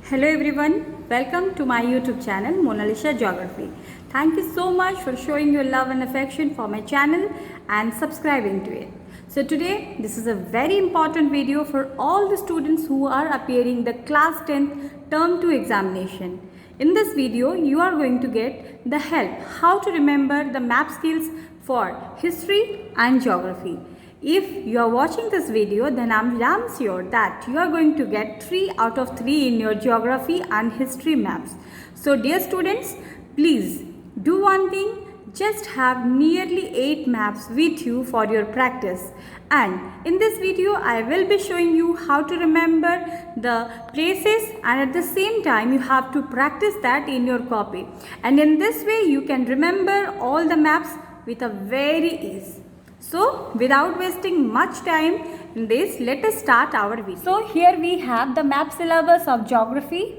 Hello everyone, welcome to my YouTube channel Mona Lisa Geography. Thank you so much for showing your love and affection for my channel and subscribing to it. So today this is a very important video for all the students who are appearing the class 10th term 2 examination. In this video you are going to get the help how to remember the map skills for history and geography. If you are watching this video, then I'm damn sure that you are going to get 3 out of 3 in your geography and history maps. So dear students, please do one thing, just have nearly 8 maps with you for your practice. And in this video, I will be showing you how to remember the places, and at the same time you have to practice that in your copy. And in this way you can remember all the maps with a very ease. So without wasting much time in this, let us start our video. So here we have the map syllabus of geography,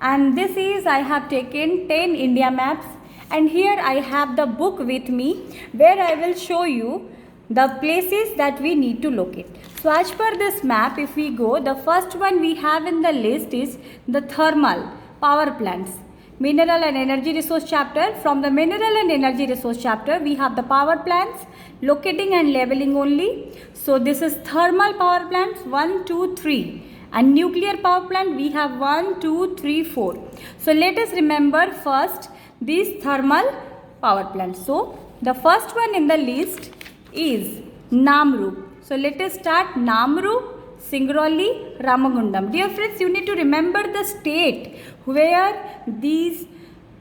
and this is I have taken 10 India maps, and here I have the book with me where I will show you the places that we need to locate. So as per this map, if we go, the first one we have in the list is the thermal power plants. Mineral and energy resource chapter. From the mineral and energy resource chapter we have the power plants, locating and leveling only. So this is thermal power plants 1, 2, 3, and nuclear power plant we have 1, 2, 3, 4. So let us remember first these thermal power plants. So the first one in the list is Namrup. So let us start Namrup, Singrauli, Ramagundam. Dear friends, you need to remember the state where these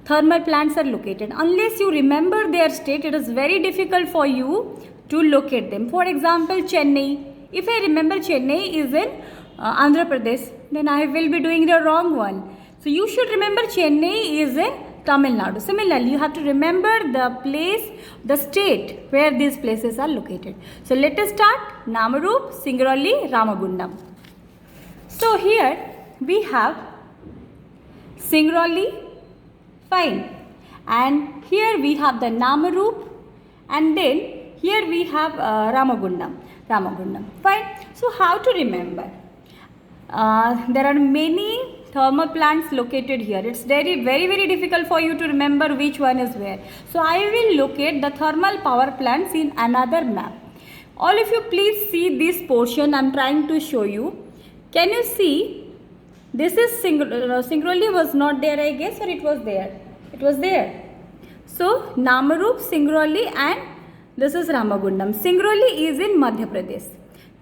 thermal plants are located. Unless you remember their state, it is very difficult for you to locate them. For example, Chennai. If I remember Chennai is in Andhra Pradesh, then I will be doing the wrong one. So you should remember Chennai is in Tamil Nadu. Similarly, you have to remember the place, the state where these places are located. So let us start Namarup, Singrauli, Ramagundam. So here we have Singrauli, fine, and here we have the Namarup, and then here we have Ramagundam, fine. So how to remember? There are many thermal plants located here. It's very difficult for you to remember which one is where. So I will locate the thermal power plants in another map. All of you please see this portion I'm trying to show you. Can you see? This is Singrauli was not there, I guess, or it was there? It was there. So Namarup, Singrauli, and this is Ramagundam. Singrauli is in Madhya Pradesh.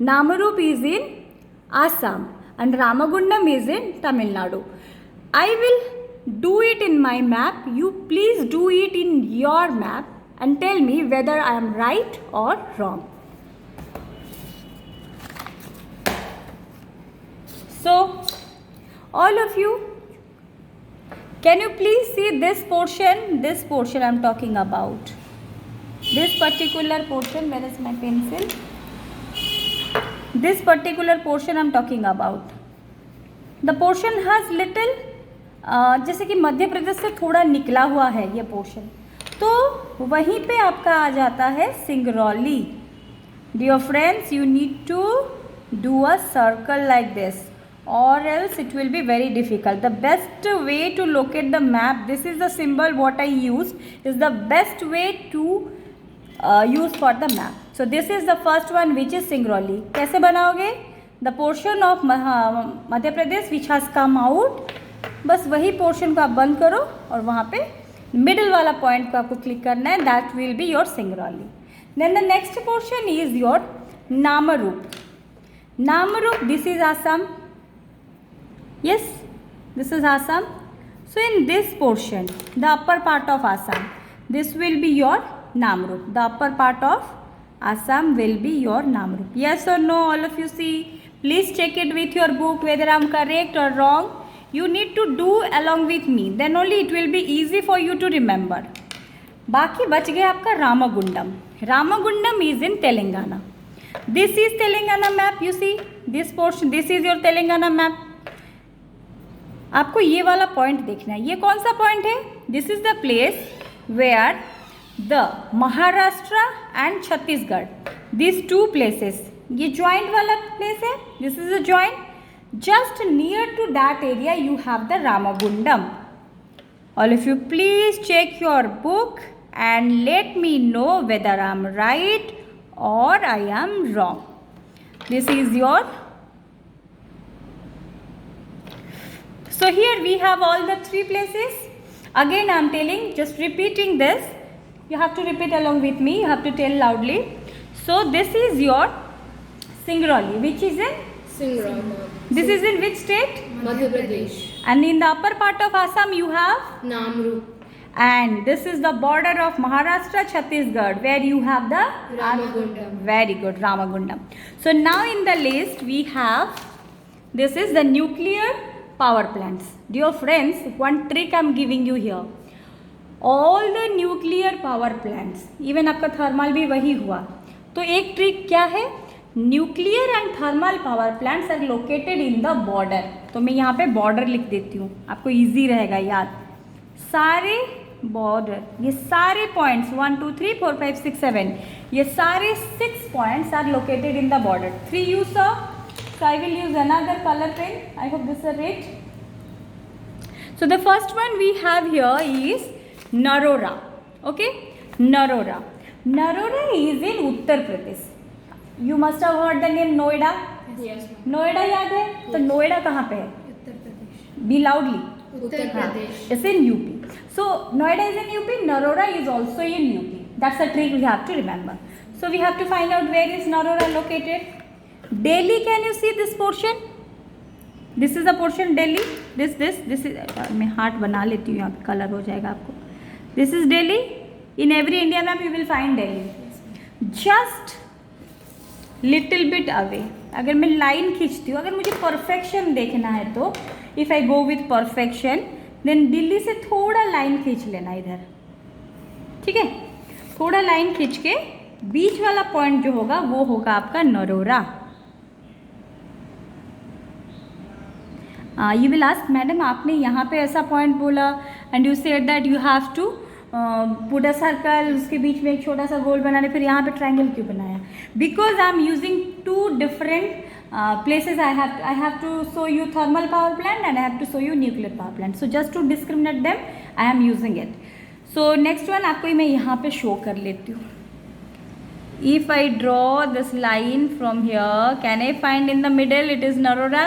Namarup is in Assam. And Ramagundam is in Tamil Nadu. I will do it in my map. You please do it in your map and tell me whether I am right or wrong. So, all of you, can you please see this portion? This portion I am talking about. This particular portion, where is my pencil? This particular portion I am talking about. The portion has little जैसे कि मध्य प्रदेश से थोड़ा निकला हुआ है ये portion, तो वहीं पे आपका आ जाता है Singrauli. Dear friends, you need to do a circle like this, or else it will be very difficult. The best way to locate the map, this is the symbol what I use, is the best way to use for the map. So this is the first one, which is Singrauli. कैसे बनाओगे? The portion of Madhya Pradesh which has come out, बस वही portion को आप बंद करो और वहाँ पे middle वाला point को आपको click करना है. That will be your Singrauli. Then the next portion is your Namarup. Namarup, this is Assam. Yes, this is Assam. So in this portion, the upper part of Assam, this will be your Namrup. The upper part of Assam will be your Namrup. Yes or no, all of you see? Please check it with your book whether I am correct or wrong. You need to do along with me. Then only it will be easy for you to remember. बाकी बच गया आपका Ramagundam. Ramagundam is in Telangana. This is Telangana map. You see this portion. This is your Telangana map. आपको ये वाला point देखना है. ये कौन सा पॉइंट है? This is the place where the Maharashtra and Chhattisgarh, these two places, ये joint वाला place है. This is a joint. Just near to that area you have the Ramagundam. All of you please check your book and let me know whether I am right or I am wrong. This is your. So here we have all the three places. Again I am telling, just repeating this. You have to repeat along with me. You have to tell loudly. So this is your Singrauli, which is in? Singrauli. This is in which state? Madhya Pradesh. And in the upper part of Assam you have? Namrup. And this is the border of Maharashtra, Chhattisgarh, where you have the? Ramagundam. Very good, Ramagundam. So now in the list we have, this is the nuclear power plants. Dear friends, one trick I am giving you here. All the nuclear power plants, even आपका thermal भी वही हुआ. तो एक trick क्या है? Nuclear and thermal power plants are located in the border. तो मैं यहाँ पे बॉर्डर लिख देती हूँ, आपको इजी रहेगा याद. सारे बॉर्डर, ये सारे पॉइंट्स 1 2 3 4 5 6 7, ये सारे 6 points are located in the border. 3 you saw, so I will use another color pen. I hope this is it. So the first one we have here is Narora. Okay, Narora. Narora is in Uttar Pradesh. You must have heard the name Noida. Yes. Noida याद है? तो नोएडा कहाँ पे है? Uttar Pradesh. Be loudly. Uttar Pradesh. It's in UP. So Noida is in UP. Narora is also in UP. That's a trick we have to remember. So we have to find out where is Narora located. Delhi, can you see this portion? This is the portion Delhi. This is. मैं heart बना लेती हूँ, यहाँ पे colour हो जाएगा आपको. This is Delhi. In every India map you will find Delhi. Just little bit away. अगर मैं लाइन खींचती हूँ, अगर मुझे परफेक्शन देखना है तो if I go with perfection then Delhi से थोड़ा लाइन खींच लेना इधर. ठीक है, थोड़ा लाइन खींच के बीच वाला पॉइंट जो होगा वो होगा आपका Narora. You will ask madam आपने यहाँ पे ऐसा पॉइंट बोला and you said that you have to put a circle, उसके बीच में एक छोटा सा गोल बनाने, फिर यहाँ पे ट्रायंगल क्यों बनाया? Because I am using two different places. I have to show you thermal power plant and I have to show you nuclear power plant. So just to discriminate them I am using it. So next one आपको मैं यहाँ पे show कर लेती हूँ. If I draw this line from here, can I find in the middle it is Narora?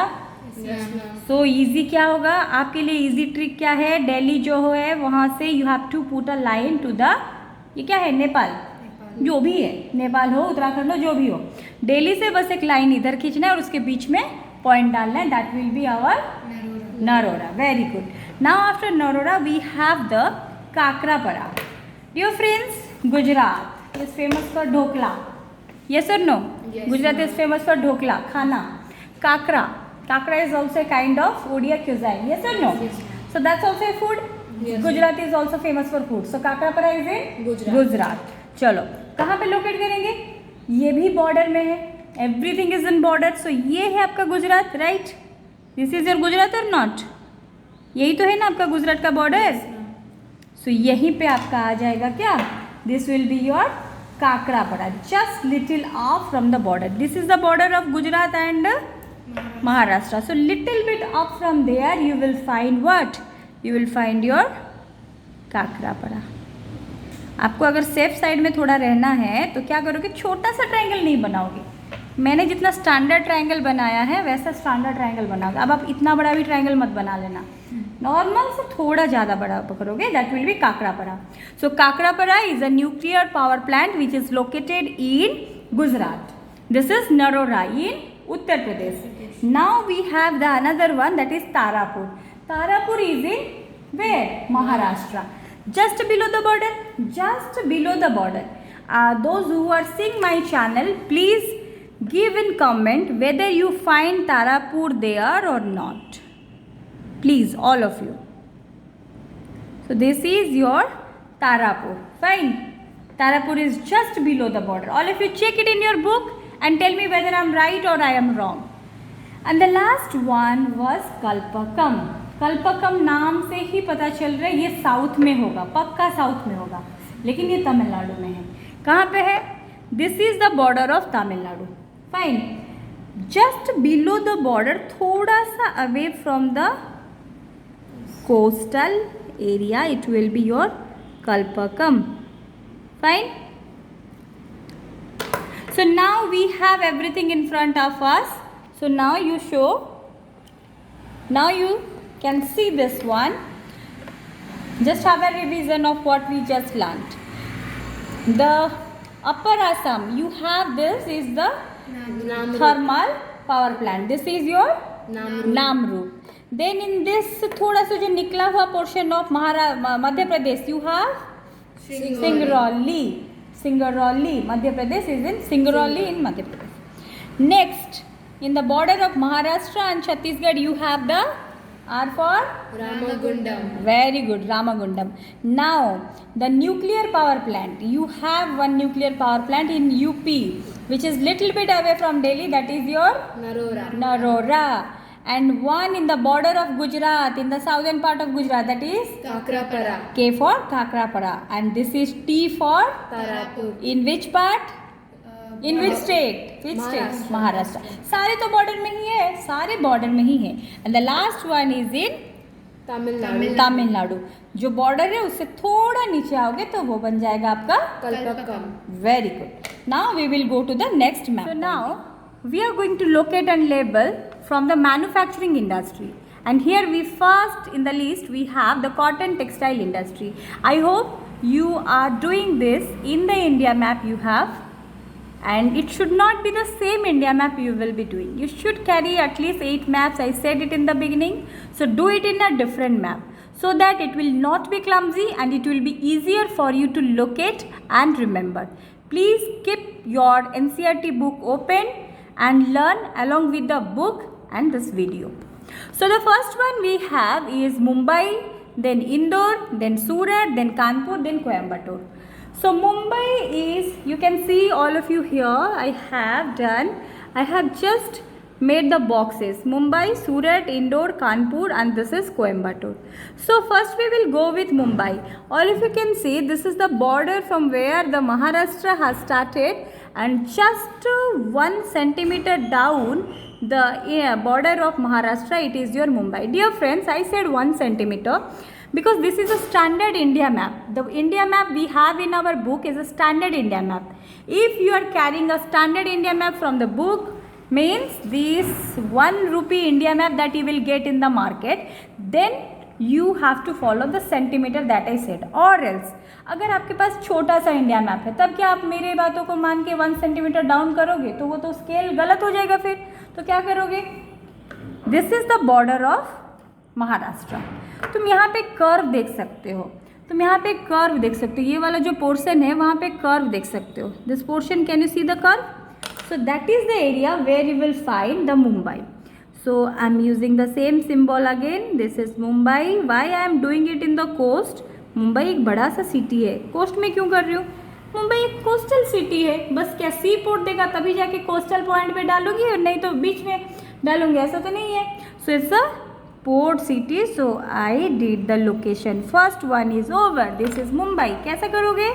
So easy क्या होगा आपके लिए? easy trick क्या है? दिल्ली जो है वहाँ से you have to put a line to the, ये क्या है? नेपाल. जो भी है, नेपाल हो, उत्तराखंड हो, जो भी हो, दिल्ली से बस एक लाइन इधर खींचना है और उसके बीच में पॉइंट डालना है. That will be our Narora. Very good. Now after Narora we have the Kakrapara. Dear friends, Gujarat is famous for dhokla. Yes और no? Gujarat is famous for dhokla खाना. Kakra is also a kind of Odia cuisine. Yes or no? So that's also a food. Gujarat is also famous for food. So काकरापरा is in Gujarat. चलो कहाँ पे locate करेंगे? ये भी border में है. Everything is in border. So ये है आपका Gujarat, right? This is your Gujarat और नॉट? यही तो है ना आपका गुजरात का बॉर्डर. सो यहीं पे आपका आ जाएगा क्या? This will be your Kakrapara, just little of from the border. This is the border of Gujarat and Maharashtra. So little bit up from there you will find what? You will find your काकरापरा. आपको अगर safe side में थोड़ा रहना है तो क्या करोगे? छोटा सा ट्रायंगल नहीं बनाओगे. मैंने जितना स्टैंडर्ड ट्रायंगल बनाया है वैसा स्टैंडर्ड ट्रायंगल बनाओगे. अब आप इतना बड़ा भी ट्रायंगल मत बना लेना, नॉर्मल से थोड़ा ज़्यादा बड़ा करोगे. That will be Kakrapara. So Kakrapara is a nuclear power plant which is located in Gujarat. This is Narora in Uttar Pradesh. Now we have the another one, that is Tarapur. Tarapur is in where? Maharashtra. Just below the border. Just below the border. Those who are seeing my channel, please give in comment whether you find Tarapur there or not. Please, all of you. So this is your Tarapur. Fine. Tarapur is just below the border. All of you check it in your book and tell me whether I am right or I am wrong. And the last one was Kalpakam. Kalpakam नाम से ही पता चल रहा है ये south में होगा, पक्का साउथ में होगा, लेकिन ये तमिलनाडु में है. कहाँ पे है? This is the border of Tamil Nadu. Fine. just below the border, थोड़ा सा away from the coastal area, it will be your Kalpakam. Fine. So now we have everything in front of us. So now you can see this one. Just have a revision of what we just learnt. The Upper Assam, you have this is the thermal power plant. This is your Namrup. Then in this थोड़ा सा जो निकला हुआ portion of Madhya Pradesh, you have Singrauli. Madhya Pradesh is in Singrauli in Madhya Pradesh. Next, in the border of Maharashtra and Chhattisgarh, you have the R for Ramagundam. very good, Ramagundam. Now, the nuclear power plant. You have one nuclear power plant in UP, which is little bit away from Delhi. That is your Narora. And one in the border of Gujarat, in the southern part of Gujarat. That is Kakrapara. K for Kakrapara. And this is T for Tarapur. in which part? In which state? Which state? Maharashtra. सारे तो border में ही है, सारे border में ही है. And the last one is in Tamil Nadu. Tamil Nadu. जो border है उससे थोड़ा नीचे आओगे तो वो बन जाएगा आपका Kalpakam. very good. Now we will go to the next map. So now we are going to locate and label from the manufacturing industry. And here we first in the list we have the cotton textile industry. I hope you are doing this in the India map you have. And it should not be the same India map you will be doing. You should carry at least 8 maps. I said it in the beginning. So do it in a different map so that it will not be clumsy and it will be easier for you to locate and remember. Please keep your NCERT book open and learn along with the book and this video. So the first one we have is Mumbai, then Indore, then Surat, then Kanpur, then Coimbatore. So Mumbai is, you can see all of you here, I have just made the boxes. Mumbai, Surat, Indore, Kanpur and this is Coimbatore. So first we will go with Mumbai. All of you can see this is the border from where the Maharashtra has started and just 1 centimeter down the border of Maharashtra, it is your Mumbai. Dear friends, I said 1 centimeter. Because this is a standard India map. The India map we have in our book is a standard India map. If you are carrying a standard India map from the book, means this 1 rupee India map that you will get in the market, then you have to follow the centimeter that I said. Or else, अगर आपके पास छोटा सा India map है तब क्या आप मेरे बातों को मान के 1 सेंटीमीटर डाउन करोगे? तो वो तो स्केल गलत हो जाएगा फिर. तो क्या करोगे? This is the border of Maharashtra. तुम यहाँ पे कर्व देख सकते हो. ये वाला जो पोर्शन है वहाँ पे कर्व देख सकते हो. This portion, can you see the curve? So that is the area where you will find the Mumbai. So I am using the same symbol again. This is Mumbai. Why I am doing it in the coast? Mumbai एक बड़ा सा city है. Coast में क्यों कर रही हूँ? मुंबई एक कोस्टल सिटी है. बस क्या सी पोर्ट देगा तभी जाके कोस्टल पॉइंट पे डालूंगी और नहीं तो बीच में डालूंगी, ऐसा तो नहीं है. So it's a port city, so I did the location. First one is over. This is Mumbai. कैसा करोगे?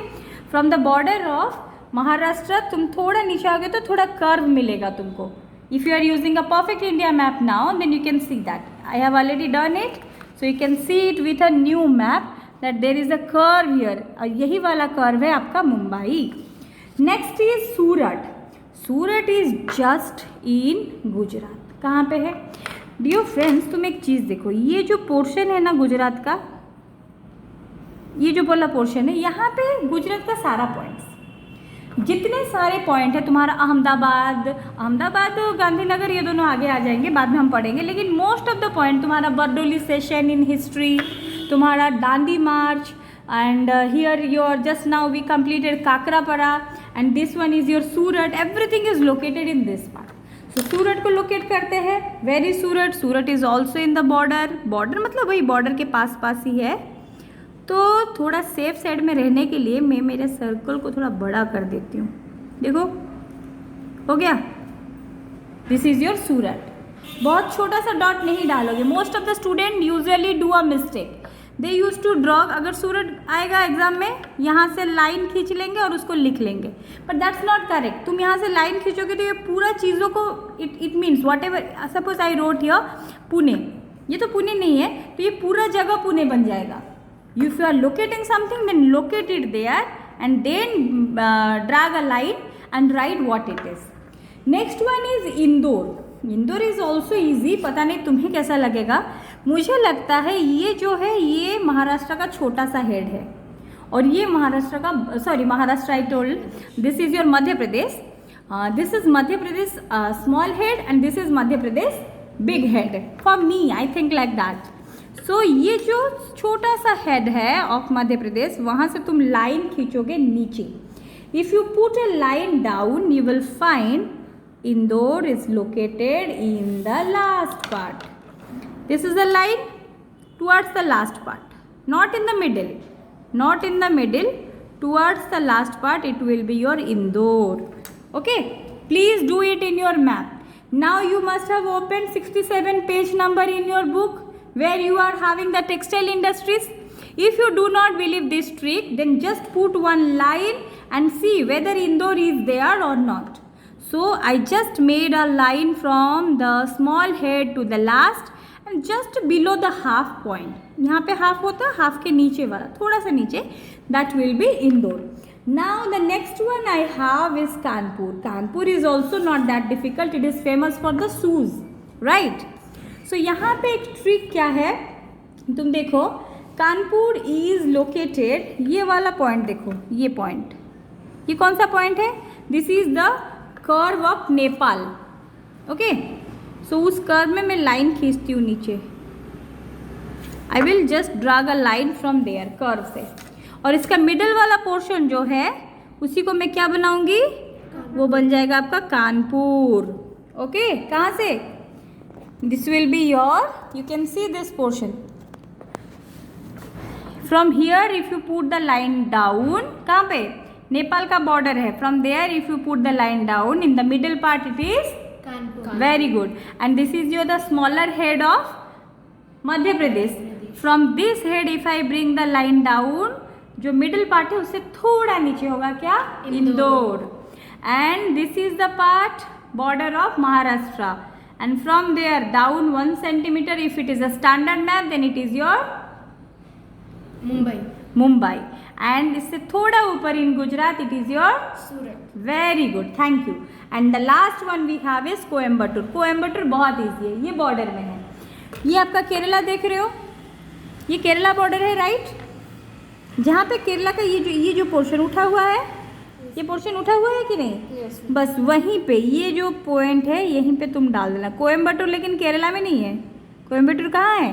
From the border of Maharashtra तुम थोड़ा नीचे आओगे तो थोड़ा कर्व मिलेगा तुमको. If you are using a perfect India map now, then you can see that. I have already done it. So you can see it with a new map that there is a curve here. यही वाला curve है आपका Mumbai. Next is Surat. Surat is just in Gujarat. कहाँ पे है? Dear friends, तुम एक चीज़ देखो, ये जो पोर्शन है ना गुजरात का, ये जो बोला पोर्शन है, यहाँ पे गुजरात का सारा पॉइंट्स, जितने सारे पॉइंट है तुम्हारा अहमदाबाद गांधीनगर, ये दोनों आगे आ जाएंगे, बाद में हम पढ़ेंगे. लेकिन मोस्ट ऑफ द पॉइंट तुम्हारा बरडोली सेशन इन हिस्ट्री, तुम्हारा दांडी मार्च, and here your just now we completed Kakrapara and this one is your Surat. Everything is located in this part. So सूरत को लोकेट करते हैं. Very Surat is also in the border. Border मतलब वही border के पास ही है. तो थोड़ा safe side में रहने के लिए मैं मेरे सर्कल को थोड़ा बड़ा कर देती हूँ. देखो हो गया. This is your Surat. बहुत छोटा सा डॉट नहीं डालोगे. Most of the student usually do a mistake they use to draw, अगर सूरज आएगा एग्जाम में, यहाँ से लाइन खींच लेंगे और उसको लिख लेंगे, बट दैट्स नॉट करेक्ट। तुम यहाँ से लाइन खींचोगे तो ये पूरा चीज़ों को it means what ever, suppose I wrote here Pune, ये तो पुणे नहीं है, तो ये पूरा जगह पुणे बन जाएगा। If you are locating something then locate it there and then drag a line and write what it is. Next one is Indore. Indore is also easy, पता नहीं तुम्हें कैसा लगेगा, मुझे लगता है ये जो है ये महाराष्ट्र का छोटा सा हेड है, और ये महाराष्ट्र का, sorry Maharashtra I told, this is your Madhya Pradesh, this is Madhya Pradesh small head and this is Madhya Pradesh big head, for me I think like that. So ये जो छोटा सा हेड है ऑफ मध्य प्रदेश, वहाँ से तुम लाइन खींचोगे नीचे। If you put a line down you will find Indore is located in the last part. This is the line towards the last part, not in the middle, not in the middle, towards the last part it will be your Indore. Okay, please do it in your map. Now you must have opened 67 page number in your book where you are having the textile industries. If you do not believe this trick, then just put one line and see whether Indore is there or not. So I just made a line from the small head to the last and just below the half point. यहाँ पे half होता है, half के नीचे वाला, थोड़ा सा नीचे, that will be Indore. Now the next one I have is Kanpur. Kanpur is also not that difficult. It is famous for the shoes, right? So यहाँ पे एक trick क्या है, तुम देखो, कानपुर is located, ये वाला point देखो, ये point, ये कौन सा point है? This is the curve of Nepal. Okay, so उस कर्व में मैं लाइन खींचती हूँ नीचे, I will just drag a line from there curve से, और इसका मिडल वाला पोर्शन जो है उसी को मैं क्या बनाऊंगी, वो बन जाएगा आपका कानपुर। ओके, कहाँ से, this will be your, you can see this portion from here, if you put the line down, कहाँ पे, नेपाल का बॉर्डर है, from there if you put the line down in the middle part it is Kanpur. Very good, and this is your the smaller head of Madhya Pradesh. From this head if I bring the line down, जो middle part है उससे थोड़ा नीचे होगा क्या, Indore, and this is the part border of Maharashtra, and from there down 1 centimetre, if it is a standard map then it is your Mumbai, and इससे थोड़ा ऊपर in Gujarat it is your Surat. Very good, thank you. And the last one we have is Coimbatore. Coimbatore बहुत easy है, ये border में है, ये आपका केरला देख रहे हो, ये केरला बॉर्डर है, राइट, जहाँ पे केरला का ये जो पोर्शन उठा हुआ है, ये पोर्शन उठा हुआ है कि नहीं, yes. बस वहीं पे ये जो पॉइंट है यहीं पे तुम डाल देना। कोयम्बटूर लेकिन केरला में नहीं है, कोयम्बटूर कहाँ है,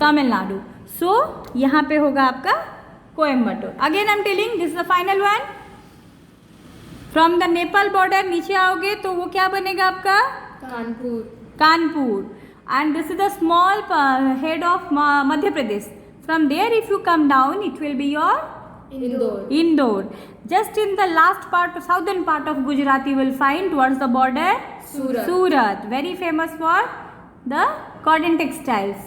तमिलनाडु। सो यहाँ पे होगा आपका Coimbatore. Again I am telling this is the final one. From the Nepal border नीचे आओगे तो वो क्या बनेगा आपका, Kanpur, Kanpur, and this is the small head of Madhya Pradesh. From there if you come down it will be your Indore. Just in the last part, southern part of Gujarat, you will find towards the border Surat, very famous for the cotton textiles.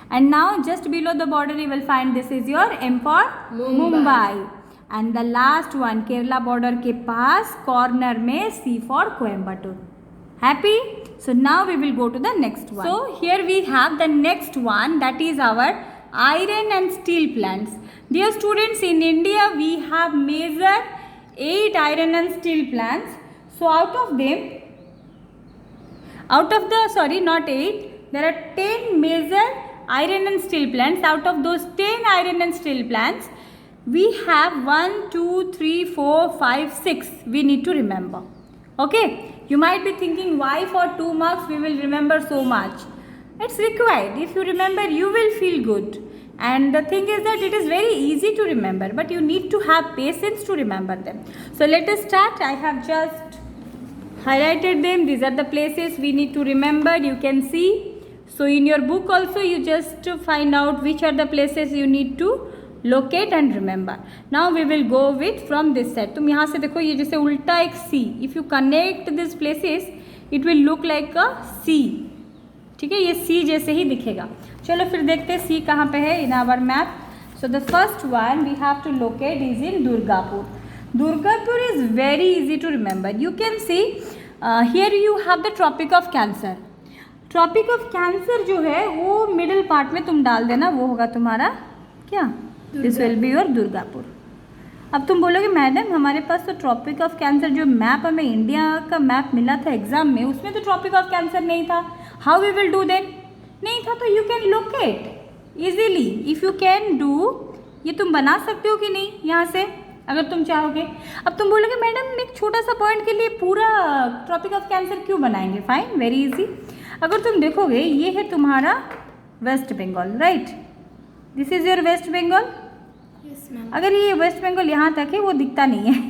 And now just below the border you will find this is your M for Mumbai. And the last one Kerala border के पास corner में C for Coimbatore. Happy? So now we will go to the next one. So here we have the next one, that is our iron and steel plants. Dear students, in India we have major 8 iron and steel plants. So out of them, not 8, there are 10 major iron and steel plants. Out of those 10 iron and steel plants, we have 1, 2, 3, 4, 5, 6 we need to remember. Okay, you might be thinking why for 2 marks we will remember so much. It's required. If you remember you will feel good. And the thing is that it is very easy to remember, but you need to have patience to remember them. So let us start. I have just highlighted them. These are the places we need to remember. You can see. So in your book also you just find out which are the places you need to locate and remember. Now we will go with from this side. तुम यहाँ से देखो, ये जैसे उल्टा एक C. If you connect these places, it will look like a C. ठीक है, ये सी जैसे ही दिखेगा। चलो फिर देखते हैं सी कहाँ पे है in our map. So the first one we have to locate is in Durgapur. Durgapur is very easy to remember. You can see here you have the tropic of cancer. Tropic of cancer जो है वो middle part में तुम डाल देना, वो होगा तुम्हारा क्या, this will be your Durgapur. अब तुम बोलोगे मैडम हमारे पास तो ट्रॉपिक ऑफ कैंसर जो मैप हमें इंडिया का मैप मिला था एग्जाम में, उसमें तो ट्रॉपिक ऑफ कैंसर नहीं था, how we will do then? नहीं था तो you can locate easily if you can do. ये तुम बना सकते हो कि नहीं यहाँ से अगर तुम चाहोगे। अब तुम बोलोगे मैडम एक छोटा सा पॉइंट के लिए पूरा ट्रॉपिक ऑफ कैंसर क्यों बनाएंगे? Fine, very easy. अगर तुम देखोगे ये है तुम्हारा West Bengal, right, this is your West Bengal. Yes ma'am. अगर ये वेस्ट बंगाल यहाँ तक है वो दिखता नहीं है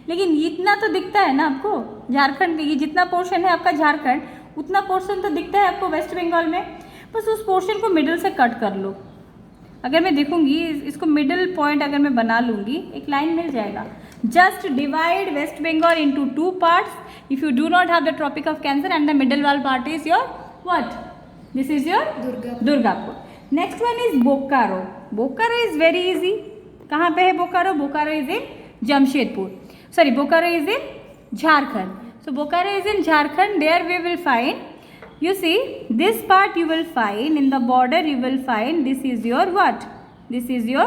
लेकिन इतना तो दिखता है ना आपको। झारखंड, ये जितना पोर्शन है आपका झारखंड, उतना पोर्शन तो दिखता है आपको वेस्ट बंगाल में। बस उस पोर्शन को मिडिल से कट कर लो। अगर मैं देखूंगी इसको मिडिल पॉइंट अगर मैं बना लूँगी, एक लाइन मिल जाएगा। Just divide West Bengal into 2 parts if you do not have the tropic of cancer and the middle वाल part is your what, this is your Durgapur. Next one is Bokaro. Bokaro is very easy. कहाँ पे है Bokaro? Bokaro is in Jamshedpur, sorry Bokaro is in Jharkhand. So Bokaro is in Jharkhand. There we will find, you see this part you will find in the border, you will find this is your what, this is your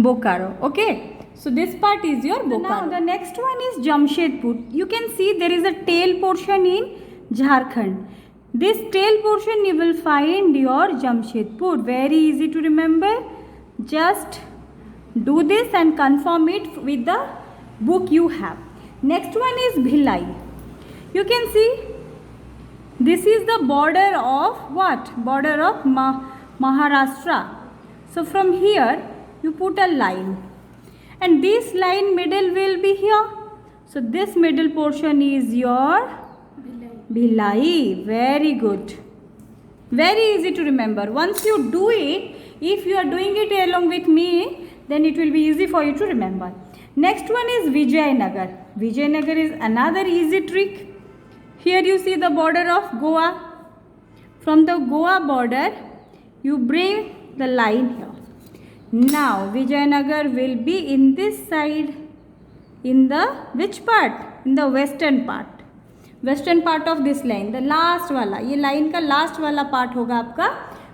Bokaro. Okay, so this part is your Bokaro. Now the next one is Jamshedpur. You can see there is a tail portion in Jharkhand. This tail portion you will find your Jamshedpur. Very easy to remember. Just do this and confirm it with the book you have. Next one is Bhilai. You can see this is the border of what? Border of Maharashtra. So from here you put a line and this line middle will be here. So this middle portion is your Bhilai. Very good. Very easy to remember. Once you do it, if you are doing it along with me, then it will be easy for you to remember. Next one is Vijayanagar. Vijayanagar is another easy trick. Here you see the border of Goa. From the Goa border, you bring the line here. Now Vijayanagar will be in this side, in the which part? In the western part. Western part of this line, the last वाला, ये line का last वाला part होगा आपका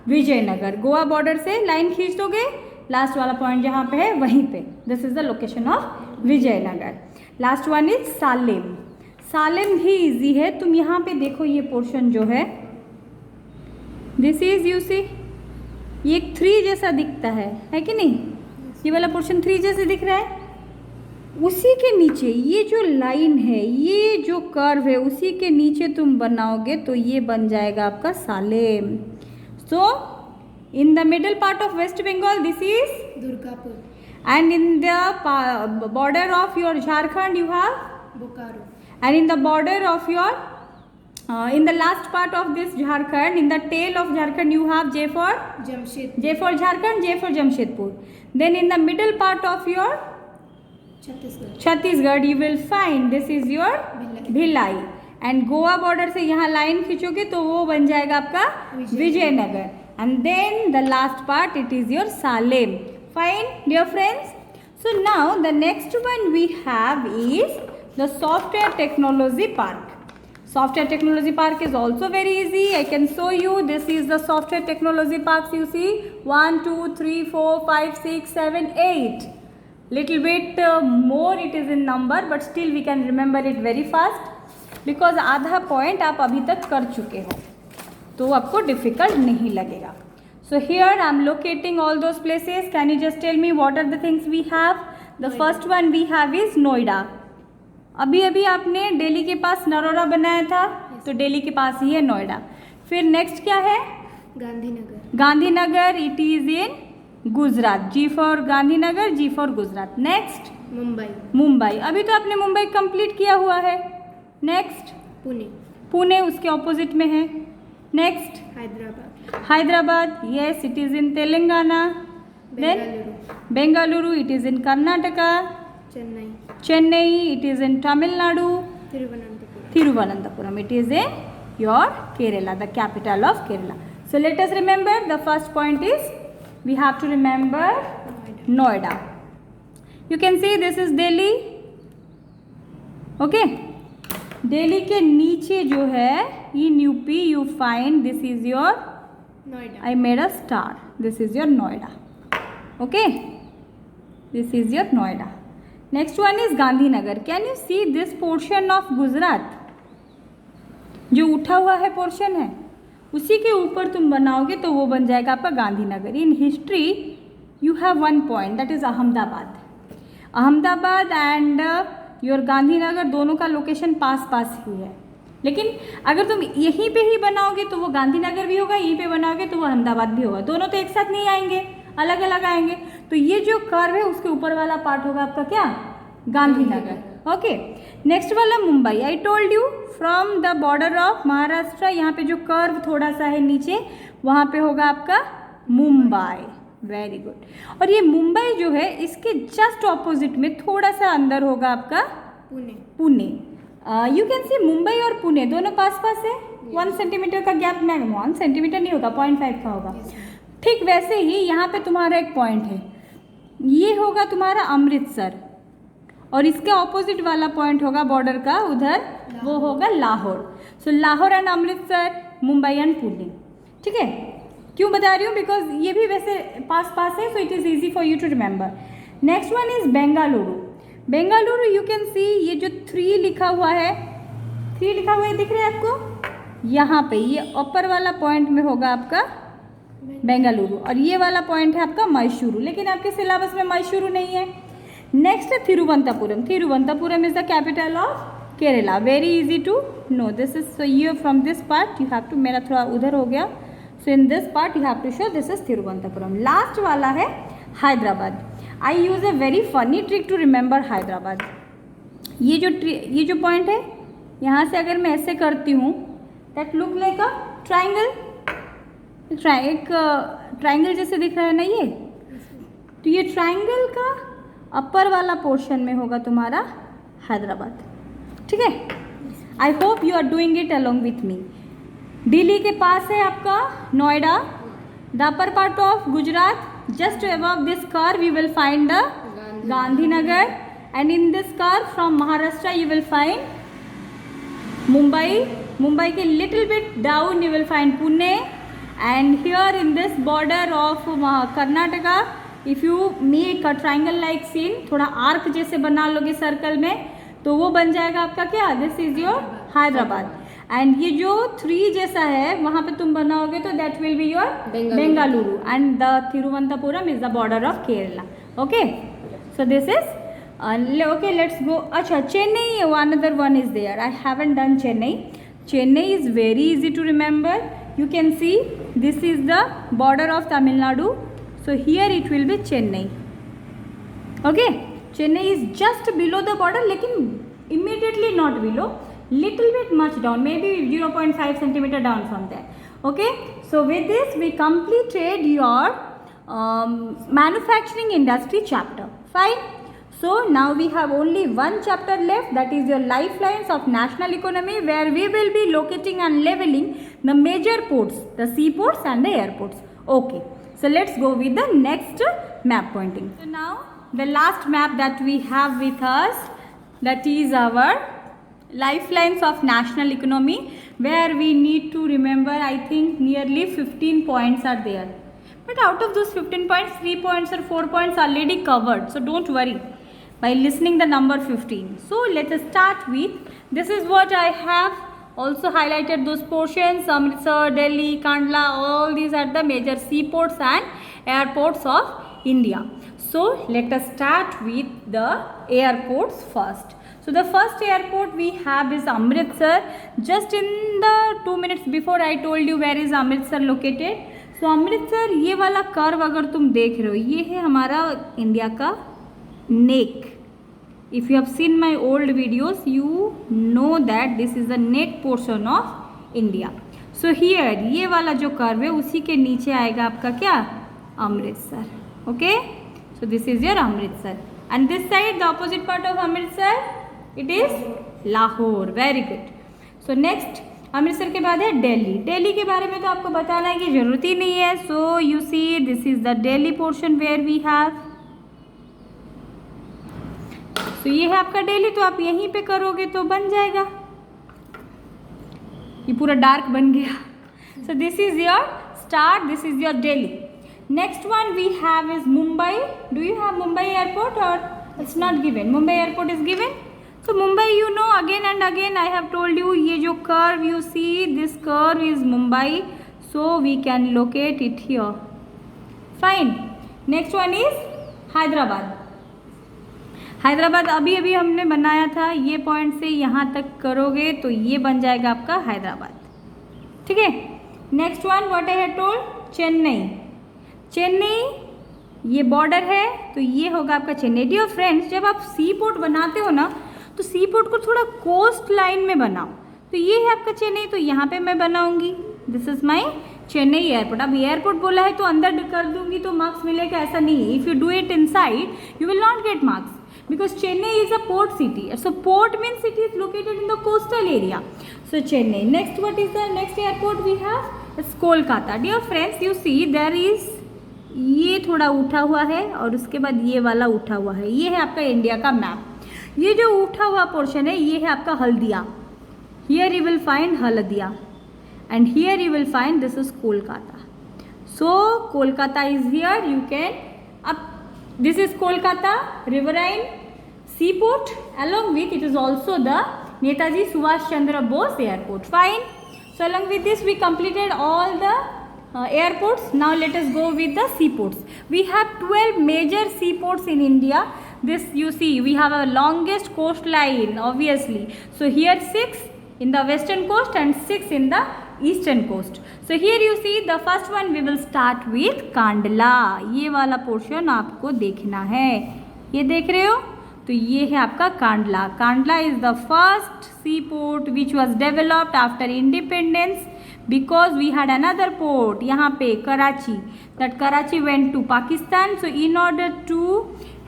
Vijayanagar. Goa border से line खींच दोगे, last वाला पॉइंट जहाँ पे है वहीं पे, this is the location of Vijayanagar. Last one is Salem. Salem भी इजी है। तुम यहाँ पे देखो ये पोर्शन जो है, दिस इज यू सी, ये 3 जैसा दिखता है कि नहीं? ये वाला पोर्शन 3 जैसे दिख रहा है। उसी के नीचे ये जो लाइन है, ये जो कर्व है, उसी के नीचे तुम बनाओगे तो ये बन जाएगा आपका Salem. So in the middle part of West Bengal this is Durgapur and in the border of your Jharkhand you have Bokaro and in the border of your in the last part of this Jharkhand, in the tail of Jharkhand you have J for Jamshedpur J for Jharkhand, J for Jamshedpur. Then in the middle part of your Chhattisgarh you will find this is your Bhilai and Goa border से यहाँ line खींचोगे तो वो बन जाएगा आपका Vijayanagar and then the last part it is your Salem. Fine dear friends. So now the next one we have is the Software Technology Park. Software Technology Park is also very easy. I can show you. This is the Software Technology Parks. You see 1, 2, 3, 4, 5, 6, 7, 8. Little bit more it is in number, but still we can remember it very fast because आधा point आप अभी तक कर चुके हो, तो आपको difficult नहीं लगेगा. So here I am locating all those places. Can you just tell me what are the things we have? The first one we have is Noida. अभी अभी आपने दिल्ली के पास नरोरा बनाया था, तो दिल्ली के पास ही है नोएडा। फिर नेक्स्ट क्या है? Gandhinagar. Gandhinagar it is in Gujarat. G for Gandhinagar, G for Gujarat. Next Mumbai. Mumbai, अभी तो आपने मुंबई कंप्लीट किया हुआ है। नेक्स्ट पुणे। पुणे उसके ऑपोजिट में है। Next Hyderabad. Hyderabad, yes it is in Telangana. Then Bengaluru it is in Karnataka. Chennai. Chennai it is in Tamil Nadu. Thiruvananthapuram. Thiruvananthapuram it is in your Kerala, the capital of Kerala. So let us remember, the first point is we have to remember Noida. You can see this is Delhi. Okay, Delhi के नीचे जो है in UP you find this is your Noida. I made a star. This is your Noida. Okay, this is your Noida. Next one is Gandhinagar. Can you see this portion of Gujarat? जो उठा हुआ है portion है, उसी के ऊपर तुम बनाओगे तो वो बन जाएगा आपका Gandhinagar. In history you have one point, that is Ahmedabad. Ahmedabad and your Gandhinagar दोनों का लोकेशन पास पास ही है, लेकिन अगर तुम यहीं पे ही बनाओगे तो वो गांधीनगर भी होगा, यहीं पे बनाओगे तो वो अहमदाबाद भी होगा. दोनों तो एक साथ नहीं आएंगे, अलग अलग आएंगे. तो ये जो कर्व है उसके ऊपर वाला पार्ट होगा आपका क्या, गांधीनगर. ओके, नेक्स्ट वाला मुंबई. आई told you from the border of Maharashtra, यहाँ पे जो कर्व थोड़ा सा है नीचे, वहाँ पे होगा आपका मुंबई. Very good. और ये मुंबई जो है इसके जस्ट ऑपोजिट में थोड़ा सा अंदर होगा आपका पुणे. यू कैन सी मुंबई और पुणे दोनों पास पास है. 1 सेंटीमीटर का गैप, मैं 1 सेंटीमीटर नहीं होगा, 0.5 का होगा. ठीक वैसे ही यहाँ पे तुम्हारा एक पॉइंट है, ये होगा तुम्हारा अमृतसर, और इसके ऑपोजिट वाला पॉइंट होगा बॉर्डर का उधर, वो होगा लाहौर. सो लाहौर एंड अमृतसर, मुंबई एंड पुणे. ठीक है, क्यों बता रही हूँ, बिकॉज ये भी वैसे पास पास है, so it is easy for you to remember. Next one is Bengaluru. Bengaluru you can see, ये जो 3 लिखा हुआ है, 3 लिखा हुआ है दिख रहा है आपको, यहाँ पे ये ऊपर वाला पॉइंट में होगा आपका बेंगलुरु, और ये वाला पॉइंट है आपका मैसूरू, लेकिन आपके सिलेबस में मैसूरू नहीं है. नेक्स्ट है Thiruvananthapuram. Thiruvananthapuram is the capital of Kerala. Very easy to know. This is ये from this part you have to, मेरा थोड़ा उधर हो गया, so in this part you have to show this is Thiruvananthapuram. Last वाला है Hyderabad. I use a very funny trick to remember Hyderabad. ये जो पॉइंट है, यहाँ से अगर मैं ऐसे करती हूँ, that look like a triangle. एक ट्राइंगल जैसे दिख रहा है ना ये, तो ये ट्राइंगल का अपर वाला पोर्शन में होगा तुम्हारा हैदराबाद. ठीक है, I hope you are doing it along with me. Delhi के पास है आपका Noida. The upper part of Gujarat, just above this curve you will find the Gandhinagar, and in this curve from Maharashtra you will find Mumbai के little bit down you will find Pune, and here in this border of Karnataka if you make a triangle like scene, थोड़ा arc जैसे बना लोगे circle में, तो वो बन जाएगा आपका क्या, this is your Hyderabad. And ये जो 3 जैसा है वहाँ पे तुम बनाओगे तो that will be your Bengaluru, and the Thiruvananthapuram is the border of Kerala. Okay, so this is okay. Let's go. अच्छा, Chennai, another one is there. I haven't done Chennai. Chennai is very easy to remember. You can see this is the border of Tamil Nadu, so here it will be Chennai. Okay, Chennai is just below the border, लेकिन immediately not below, little bit much down, maybe 0.5 centimeter down from there. Okay, so with this we completed your manufacturing industry chapter. Fine. So now we have only one chapter left, that is your lifelines of national economy, where we will be locating and leveling the major ports, the seaports and the airports. Okay. So let's go with the next map pointing. So now the last map that we have with us, that is our lifelines of national economy, where we need to remember, I think nearly 15 points are there. But out of those 15 points, 3 points or 4 points are already covered. So don't worry by listening the number 15. So let us start with, this is what I have also highlighted those portions. Amritsar, Delhi, Kandla, all these are the major seaports and airports of India. So let us start with the airports first. So the first airport we have is Amritsar. Just in the 2 minutes before I told you where is Amritsar located. So Amritsar, ये वाला curve अगर तुम देख रहे हो, ये है हमारा इंडिया का नेक. If you have seen my old videos, you know that this is the neck portion of India. So here ये वाला जो कर्व है उसी के नीचे आएगा आपका क्या, Amritsar. Okay, so this is your Amritsar, and this side the opposite part of Amritsar, it is Lahore. Very good. So next Amritsar के बाद है दिल्ली। दिल्ली के बारे में तो आपको बताना की जरूरत ही नहीं है। So you see this is the Delhi portion where we have. तो ये है आपका दिल्ली, तो आप यहीं पे करोगे तो बन जाएगा। ये पूरा डार्क बन गया। So this is your star, this is your Delhi. Next one we have is Mumbai. Do you have Mumbai airport or it's not given? Mumbai airport is given. So Mumbai, you know, again and again I have told you, ये जो curve you see, this curve is Mumbai, so we can locate it here. Fine. Next one is Hyderabad. Hyderabad अभी अभी हमने बनाया था, ये point से यहाँ तक करोगे तो ये बन जाएगा आपका हैदराबाद। ठीक है। Next one what I have told, Chennai. Chennai ये बॉर्डर है, तो ये होगा आपका चेन्नई। डियर फ्रेंड्स, जब आप सी पोर्ट बनाते हो ना, तो सी पोर्ट को थोड़ा कोस्ट लाइन में बनाओ। तो ये है आपका चेन्नई, तो यहाँ पे मैं बनाऊंगी, this is my Chennai airport. अब एयरपोर्ट बोला है तो अंदर कर दूंगी तो मार्क्स मिलेगा, ऐसा नहीं है। If you do it inside you will not get marks because Chennai is a port city. So port means it is located in the coastal area. So Chennai. Next what is the next airport we have is Kolkata. Dear friends, you see there is, ये थोड़ा उठा हुआ है और उसके बाद ये वाला उठा हुआ है। ये है आपका इंडिया का मैप। ये जो उठा हुआ पोर्शन है ये है आपका Haldia. Here you will find Haldia and here you will find this is Kolkata. So Kolkata is here, you can, अब this is Kolkata riverine sea port, along with it is also the Netaji Subhash Chandra Bose airport. Fine. So along with this we completed all the airports. Now let us go with the seaports. We have 12 major seaports in India. This you see, we have a longest coastline obviously. So here 6 in the western coast and 6 in the eastern coast. So here you see the first one we will start with Kandla. ये वाला portion आपको देखना है, ये देख रहे हो? तो ये है आपका Kandla. Kandla is the first sea port which was developed after independence because we had another port यहाँ पे Karachi, that Karachi went to Pakistan. So in order to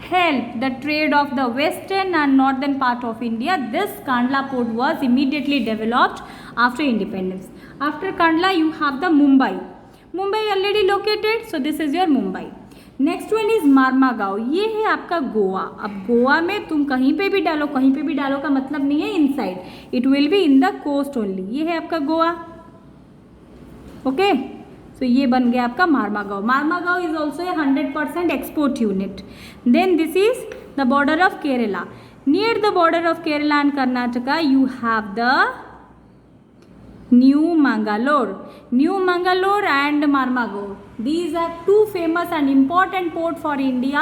help the trade of the western and northern part of India, this Kandla port was immediately developed after independence. After Kandla you have the Mumbai. Mumbai already located, so this is your Mumbai. Next one is Marmagao. ये है आपका गोवा। अब गोवा में तुम कहीं पे भी डालो, कहीं पे भी डालो का मतलब नहीं है inside, it will be in the coast only. ये है आपका गोवा। ओके, सो ये बन गया आपका Marmagao. Marmagao is also a 100% export unit. Then this is the border of Kerala. Near the border of Kerala and Karnataka you have the New Mangalore. New Mangalore and Marmagao. These are two famous and important port for India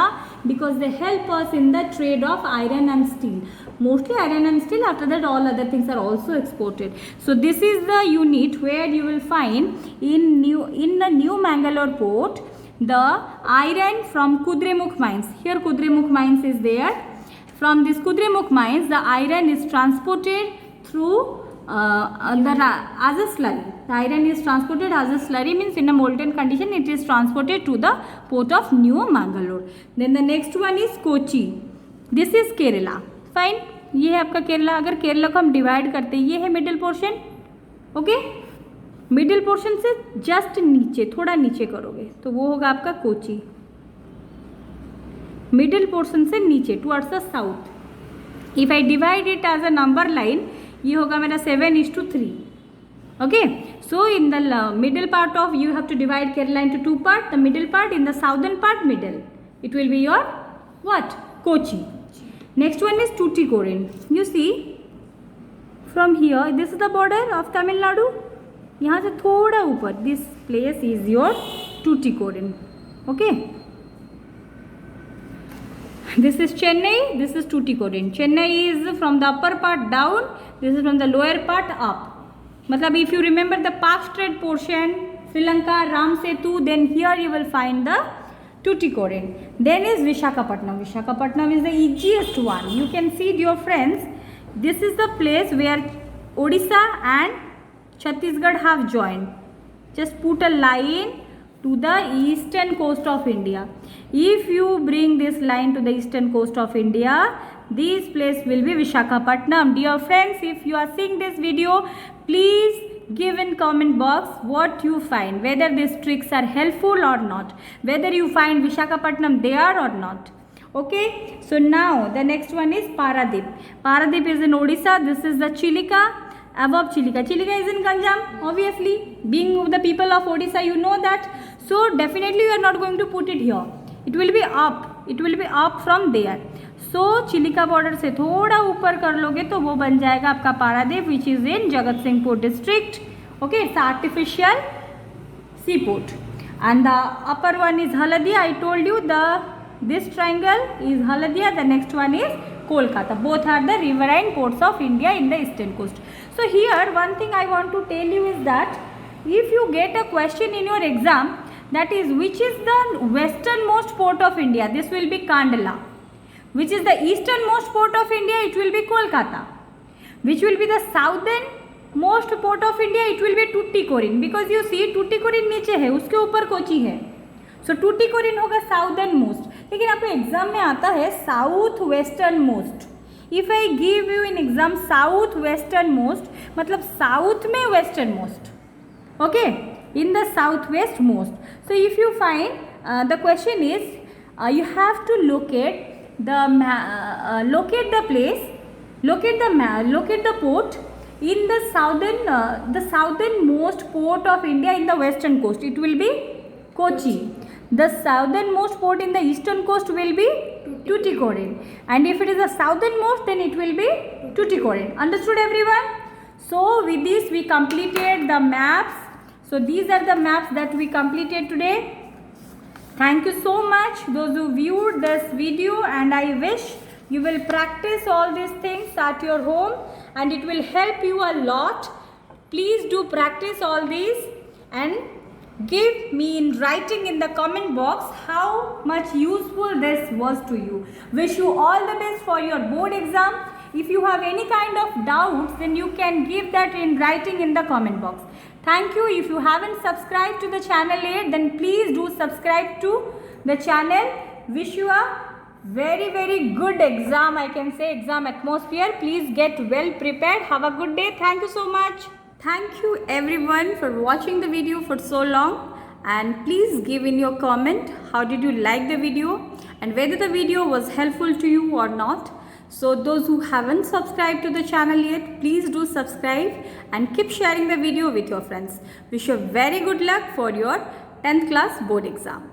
because they help us in the trade of iron and steel. Mostly iron and steel. After that, all other things are also exported. So this is the unit where you will find in the New Mangalore port the iron from Kudremukh mines. Here Kudremukh mines is there. From this Kudremukh mines, the iron is transported through as a slurry. The iron is transported as a slurry, means in a molten condition it is transported to the port of New Mangalore. Then the next one is Kochi. This is Kerala. Fine. ये है आपका केरला। अगर केरला को हम divide करते हैं, ये है middle portion. Okay, middle portion से जस्ट नीचे, थोड़ा नीचे करोगे तो वो होगा आपका कोची। मिडिल पोर्शन से नीचे towards the south. If I divide it as a number line, ये होगा मेरा 7:3। Okay, so in the middle part of, you have to divide Kerala into 2 part. The middle part, in the southern part middle, it will be your what, Kochi. Next one is Tuticorin. You see from here, this is the border of Tamil Nadu. यहाँ से थोड़ा ऊपर, this place is your टूटिकोरिन। Okay, this is Chennai, this is Tuticorin. Chennai is from the upper part down, this is from the lower part up. मतलब if you remember the Park Strait portion, Sri Lanka, Ram Setu, then here you will find the Tuticorin. Then is Visakhapatnam. Visakhapatnam is the easiest one. You can see, dear friends, this is the place where Odisha and Chhattisgarh have joined. Just put a line to the eastern coast of India. If you bring this line to the eastern coast of India, this place will be Visakhapatnam. Dear friends, if you are seeing this video, please give in comment box what you find, whether these tricks are helpful or not, whether you find Visakhapatnam there or not. Okay, so now the next one is Paradip. Paradip is in Odisha. This is the Chilika. Above Chilika. Chilika is in Ganjam, obviously. Being the people of Odisha, you know that. So definitely you are not going to put it here. It will be up. It will be up from there. So Chilika border से थोड़ा ऊपर कर लोगे तो वो बन जाएगा आपका पारादीप, विच is in Jagatsinghpur district. Okay, it's artificial sea port. And the upper one is Haldia. I told you this triangle is Haldia. The next one is Kolkata. Both are the riverine ports of India in the eastern coast. So here one thing I want to tell you is that if you get a question in your exam, that is which is the westernmost port of India, this will be Kandla. Which is the easternmost port of India, it will be Kolkata. Which will be the southernmost port of India, it will be Tuticorin. Because you see Tuticorin नीचे है, उसके ऊपर कोची है. सो टूटिकोरिन होगा southern most. लेकिन आपको exam में आता है south western most. If I give you in exam south western most, मतलब साउथ में western most. Okay, in the south west most. So if you find the question is you have to locate the place, locate the port in the southern most port of India in the western coast. It will be Kochi. The southernmost port in the eastern coast will be Tuticorin, and if it is the southernmost, then it will be Tuticorin. Understood everyone? So with this we completed the maps. So these are the maps that we completed today. Thank you so much those who viewed this video, and I wish you will practice all these things at your home, and it will help you a lot. Please do practice all these and give me in writing in the comment box how much useful this was to you. Wish you all the best for your board exam. If you have any kind of doubts, then you can give that in writing in the comment box. Thank you. If you haven't subscribed to the channel yet, then please do subscribe to the channel. Wish you a very good exam. I can say exam atmosphere. Please get well prepared. Have a good day. Thank you so much. Thank you everyone for watching the video for so long, and please give in your comment how did you like the video and whether the video was helpful to you or not. So those who haven't subscribed to the channel yet, please do subscribe and keep sharing the video with your friends. Wish you very good luck for your 10th class board exam.